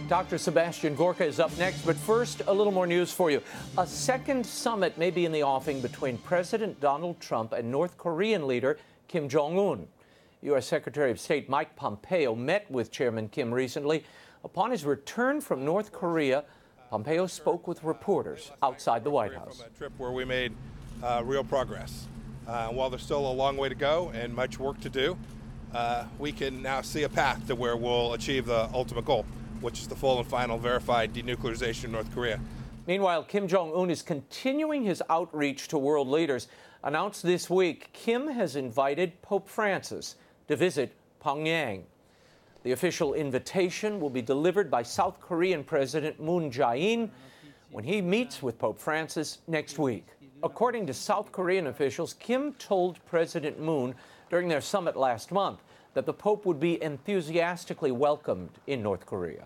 Dr. Sebastian Gorka is up next, but first, a little more news for you. A second summit may be in the offing between President Donald Trump and North Korean leader Kim Jong-un. U.S. Secretary of State Mike Pompeo met with Chairman Kim recently. Upon his return from North Korea, Pompeo spoke with reporters outside the White House. From a trip where we made real progress. While there's still a long way to go and much work to do, we can now see a path to where we'll achieve the ultimate goal, which is the full and final verified denuclearization of North Korea. Meanwhile, Kim Jong-un is continuing his outreach to world leaders. Announced this week, Kim has invited Pope Francis to visit Pyongyang. The official invitation will be delivered by South Korean President Moon Jae-in when he meets with Pope Francis next week. According to South Korean officials, Kim told President Moon during their summit last month that the Pope would be enthusiastically welcomed in North Korea.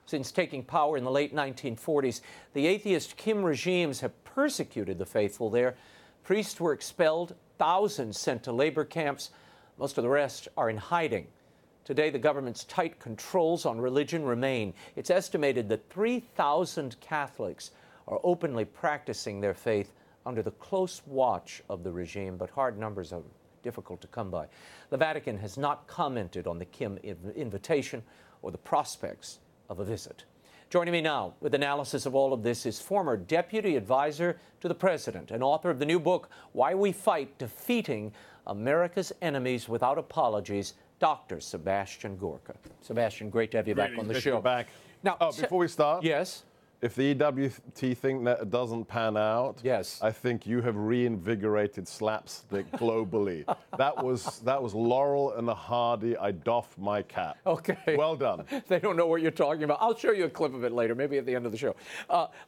Since taking power in the late 1940s, the atheist Kim regimes have persecuted the faithful there. Priests were expelled, thousands sent to labor camps. Most of the rest are in hiding. Today, the government's tight controls on religion remain. It's estimated that 3,000 Catholics are openly practicing their faith under the close watch of the regime, but hard numbers are difficult to come by. The Vatican has not commented on the Kim invitation or the prospects of a visit. Joining me now with analysis of all of this is former Deputy Advisor to the President and author of the new book, Why We Fight: Defeating America's Enemies Without Apologies, Dr. Sebastian Gorka. Sebastian, great to have you back on the show. Back. Now, before we start, yes. If the EWT thing doesn't pan out, yes, I think you have reinvigorated slapstick globally. that was Laurel and Hardy. I doff my cap. Okay. Well done. They don't know what you're talking about. I'll show you a clip of it later, maybe at the end of the show.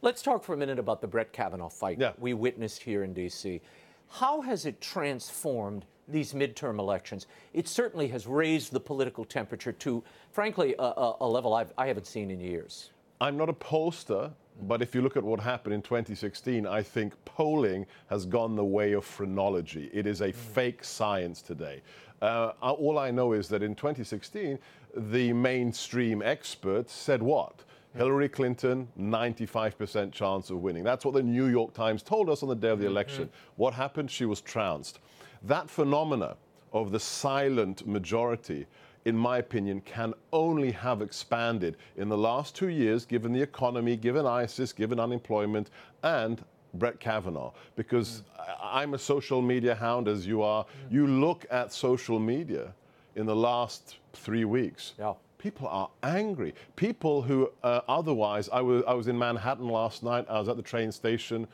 Let's talk for a minute about the Brett Kavanaugh fight we witnessed here in D.C. How has it transformed these midterm elections? It certainly has raised the political temperature to, frankly, a level I haven't seen in years. I'm not a pollster, but if you look at what happened in 2016, I think polling has gone the way of phrenology. It is a fake science today. All I know is that in 2016, the mainstream experts said what? Hillary Clinton, 95% chance of winning. That's what the New York Times told us on the day of the election. What happened? She was trounced. That phenomena of the silent majority, in my opinion, can only have expanded in the last 2 years, given the economy, given ISIS, given unemployment, and Brett Kavanaugh. Because I'm a social media hound, as you are. You look at social media in the last 3 weeks. People are angry. People who otherwise, I was in Manhattan last night, I was at the train station,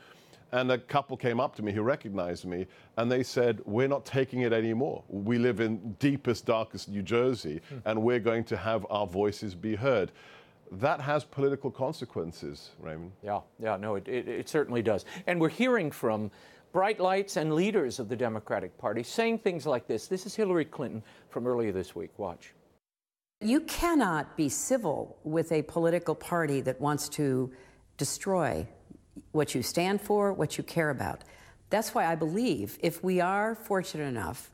and a couple came up to me who recognized me, and they said, we're not taking it anymore. We live in deepest, darkest New Jersey, and we're going to have our voices be heard. That has political consequences, Raymond. No, it certainly does. And we're hearing from bright lights and leaders of the Democratic Party saying things like this. This is Hillary Clinton from earlier this week. Watch. You cannot be civil with a political party that wants to destroy what you stand for, what you care about. That's why I believe if we are fortunate enough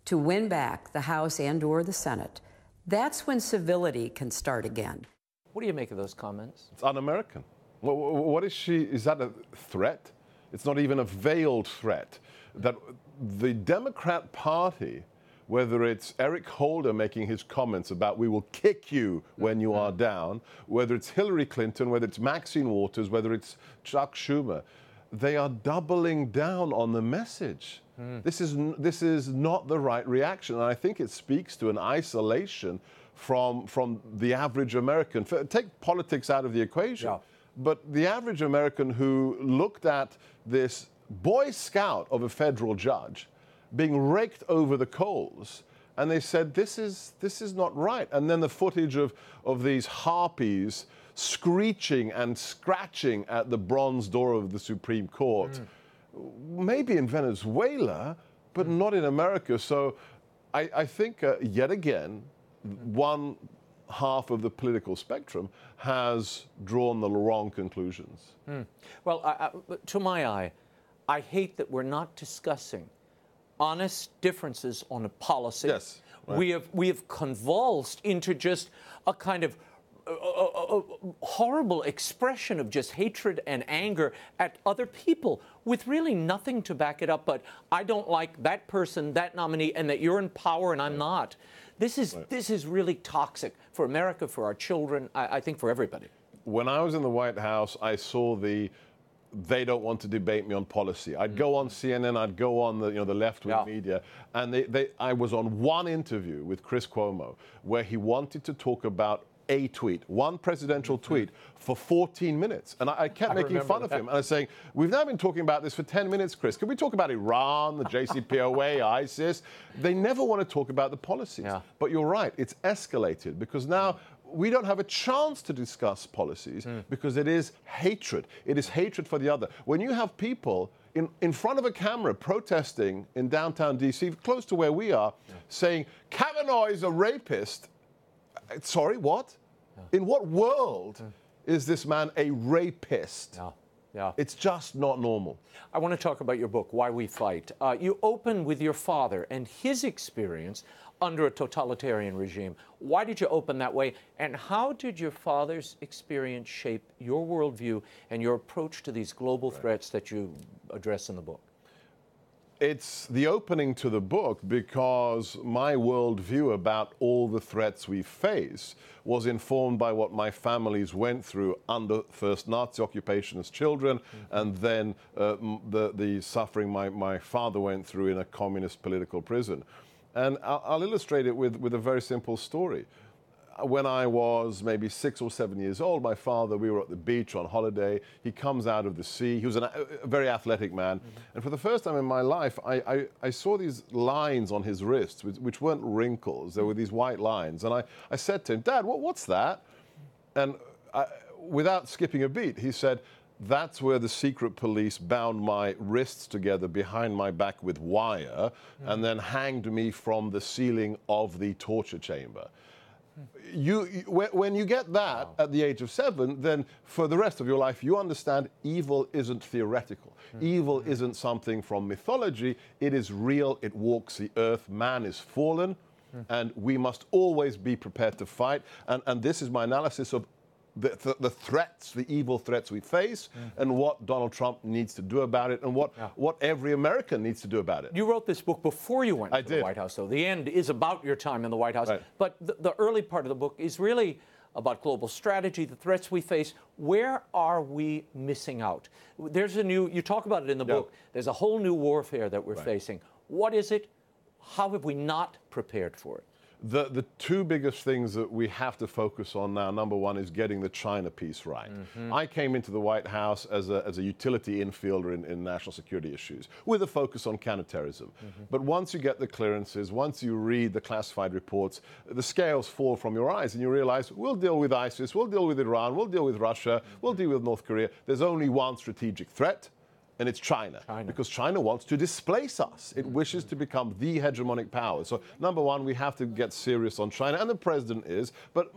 to win back the House and/or the Senate, that's when civility can start again. What do you make of those comments? It's un-American. What is she? Is that a threat? It's not even a veiled threat. That the Democrat Party, whether it's Eric Holder making his comments about we will kick you when you are down, whether it's Hillary Clinton, whether it's Maxine Waters, whether it's Chuck Schumer, they are doubling down on the message. This is not the right reaction. And I think it speaks to an isolation from the average American. Take politics out of the equation. But the average American who looked at this Boy Scout of a federal judge being raked over the coals, and they said, this is not right. And then the footage of these harpies screeching and scratching at the bronze door of the Supreme Court, maybe in Venezuela, but not in America. So I think, yet again, one half of the political spectrum has drawn the wrong conclusions. Well, to my eye, I hate that we're not discussing honest differences on a policy. Yes. Right. We have convulsed into just a kind of horrible expression of just hatred and anger at other people with really nothing to back it up but I don't like that person, that nominee, and that you're in power and I'm not. This is really toxic for America, for our children, I think for everybody. When I was in the White House, I saw they don't want to debate me on policy. I'd go on CNN, I'd go on the left-wing media, and I was on one interview with Chris Cuomo where he wanted to talk about a tweet, one presidential tweet, for 14 minutes. And I kept making fun of him. And I was saying, we've now been talking about this for 10 minutes, Chris. Can we talk about Iran, the JCPOA, ISIS? They never want to talk about the policies. Yeah. But you're right, it's escalated because now we don't have a chance to discuss policies because it is hatred. It is hatred for the other. When you have people in front of a camera protesting in downtown D.C., close to where we are, saying, Kavanaugh is a rapist. Sorry, what? In what world is this man a rapist? It's just not normal. I want to talk about your book, Why We Fight. You open with your father and his experience under a totalitarian regime. Why did you open that way? And how did your father's experience shape your worldview and your approach to these global threats that you address in the book? It's the opening to the book because my worldview about all the threats we face was informed by what my families went through under first Nazi occupation as children, and then the suffering my father went through in a communist political prison. And I'll illustrate it with a very simple story. When I was maybe 6 or 7 years old, my father, we were at the beach on holiday. He comes out of the sea. He was a very athletic man. And for the first time in my life, I saw these lines on his wrists, which weren't wrinkles. There were these white lines. And I said to him, Dad, what's that? And without skipping a beat, he said, that's where the secret police bound my wrists together behind my back with wire and then hanged me from the ceiling of the torture chamber. When you get that at the age of 7, then for the rest of your life, you understand evil isn't theoretical. Evil isn't something from mythology. It is real. It walks the earth. Man is fallen, and we must always be prepared to fight. And this is my analysis of the threats, the evil threats we face, and what Donald Trump needs to do about it, and what every American needs to do about it. You wrote this book before you went to the White House, though. The end is about your time in the White House. Right. But the early part of the book is really about global strategy, the threats we face. Where are we missing out? There's you talk about it in the book, there's a whole new warfare that we're facing. What is it? How have we not prepared for it? The two biggest things that we have to focus on now, number one, is getting the China piece right. I came into the White House as a utility infielder in national security issues with a focus on counterterrorism. But once you get the clearances, once you read the classified reports, the scales fall from your eyes and you realize we'll deal with ISIS, we'll deal with Iran, we'll deal with Russia, we'll deal with North Korea. There's only one strategic threat, and it's China, because China wants to displace us. It wishes to become the hegemonic power. So, number one, we have to get serious on China, and the president is, but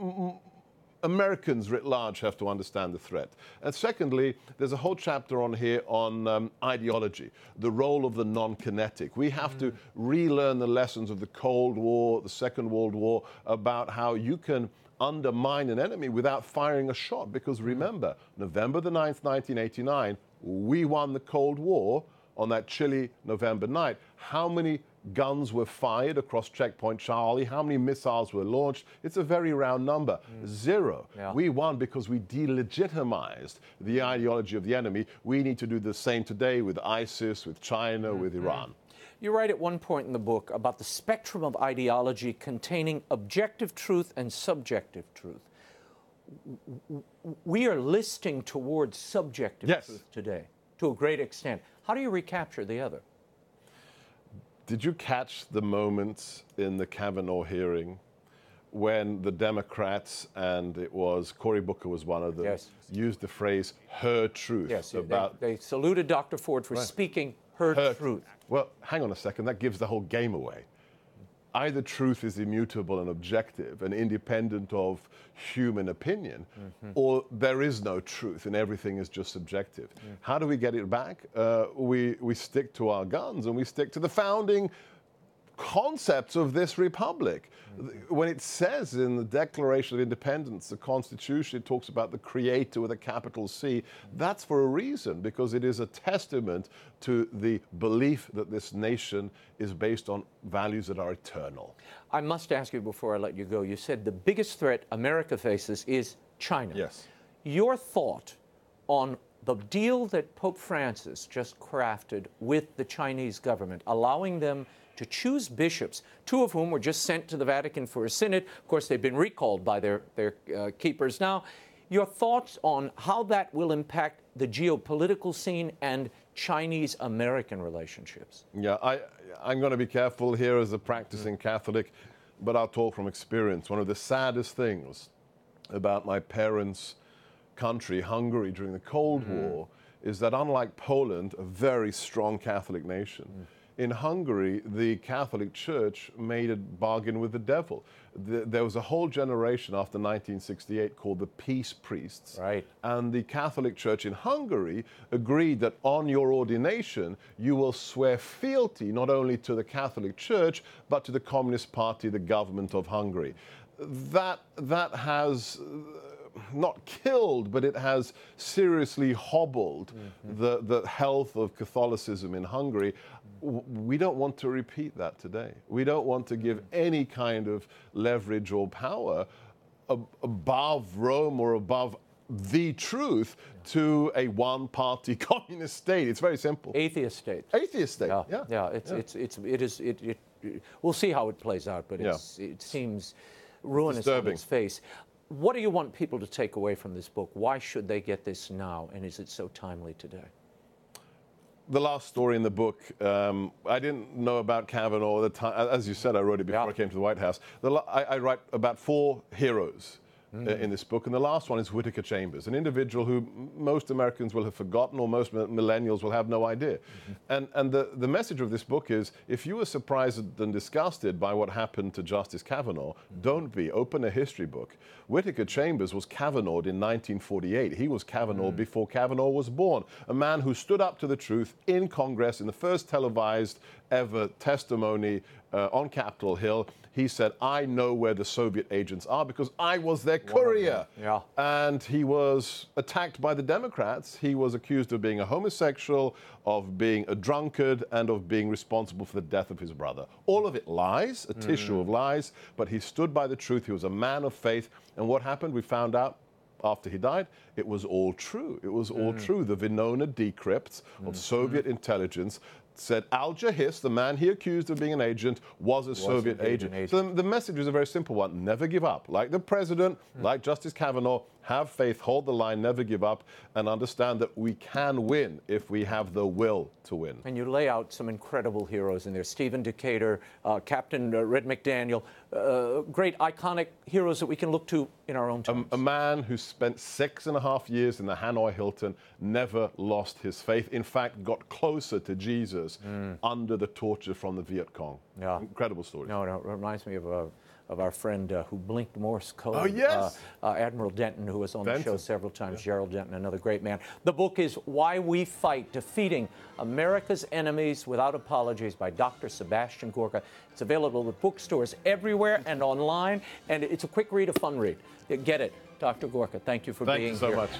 Americans writ large have to understand the threat. And secondly, there's a whole chapter on here on ideology, the role of the non-kinetic. We have to relearn the lessons of the Cold War, the Second World War, about how you can undermine an enemy without firing a shot. Because remember, November the 9th, 1989, we won the Cold War on that chilly November night. How many guns were fired across Checkpoint Charlie? How many missiles were launched? It's a very round number. 0. Yeah. We won because we delegitimized the ideology of the enemy. We need to do the same today with ISIS, with China, with Iran. You write at one point in the book about the spectrum of ideology containing objective truth and subjective truth. We are listing towards subjective truth today, to a great extent. How do you recapture the other? Did you catch the moments in the Kavanaugh hearing when the Democrats, and it was Cory Booker was one of them, used the phrase "her truth"? Yes, they saluted Dr. Ford for speaking her truth. Well, hang on a second. That gives the whole game away. Either truth is immutable and objective and independent of human opinion, or there is no truth and everything is just subjective. How do we get it back? We stick to our guns and we stick to the founding concepts of this republic. When it says in the Declaration of Independence, the Constitution, it talks about the Creator with a capital C, that's for a reason, because it is a testament to the belief that this nation is based on values that are eternal. I must ask you before I let you go, you said the biggest threat America faces is China. Yes. Your thought on the deal that Pope Francis just crafted with the Chinese government, allowing them to choose bishops, two of whom were just sent to the Vatican for a synod. Of course, they've been recalled by their keepers now. Your thoughts on how that will impact the geopolitical scene and Chinese-American relationships? Yeah, I'm going to be careful here as a practicing Catholic, but I'll talk from experience. One of the saddest things about my parents' country, Hungary, during the Cold War, is that unlike Poland, a very strong Catholic nation, in Hungary, the Catholic Church made a bargain with the devil. There was a whole generation after 1968 called the Peace Priests. Right. And the Catholic Church in Hungary agreed that on your ordination, you will swear fealty not only to the Catholic Church, but to the Communist Party, the government of Hungary. That has not killed, but it has seriously hobbled the health of Catholicism in Hungary. We don't want to repeat that today. We don't want to give any kind of leverage or power above Rome or above the truth to a one-party communist state. It's very simple. Atheist state. Atheist state. We'll see how it plays out, but it seems ruinous on its face. What do you want people to take away from this book? Why should they get this now, and is it so timely today? The last story in the book, I didn't know about Kavanaugh at the time. As you said, I wrote it before I came to the White House. I write about 4 heroes in this book, and the last one is Whittaker Chambers, an individual who most Americans will have forgotten, or most millennials will have no idea. And the message of this book is, if you were surprised and disgusted by what happened to Justice Kavanaugh, don't be. Open a history book. Whittaker Chambers was Kavanaugh'd in 1948. He was Kavanaugh before Kavanaugh was born. A man who stood up to the truth in Congress in the first televised ever testimony on Capitol Hill. He said, I know where the Soviet agents are because I was their courier. Yeah. And he was attacked by the Democrats. He was accused of being a homosexual, of being a drunkard, and of being responsible for the death of his brother. All of it lies, a tissue of lies, but he stood by the truth. He was a man of faith. And what happened? We found out after he died, it was all true. It was all true. The Venona decrypts of Soviet intelligence said Alger Hiss, the man he accused of being an agent, was a Soviet agent. So the message is a very simple one. Never give up. Like the president, like Justice Kavanaugh, have faith, hold the line, never give up, and understand that we can win if we have the will to win. And you lay out some incredible heroes in there. Stephen Decatur, Captain Red McDaniel, great iconic heroes that we can look to in our own times. A man who spent 6.5 years in the Hanoi Hilton, never lost his faith. In fact, got closer to Jesus under the torture from the Viet Cong. Yeah. Incredible story. No, it reminds me of our friend who blinked Morse code. Oh, yes. Admiral Denton, who was on the show several times. Gerald Denton, another great man. The book is Why We Fight, Defeating America's Enemies Without Apologies by Dr. Sebastian Gorka. It's available at bookstores everywhere and online, and it's a quick read, a fun read. Get it. Dr. Gorka, thank you for being here. Thank you so much.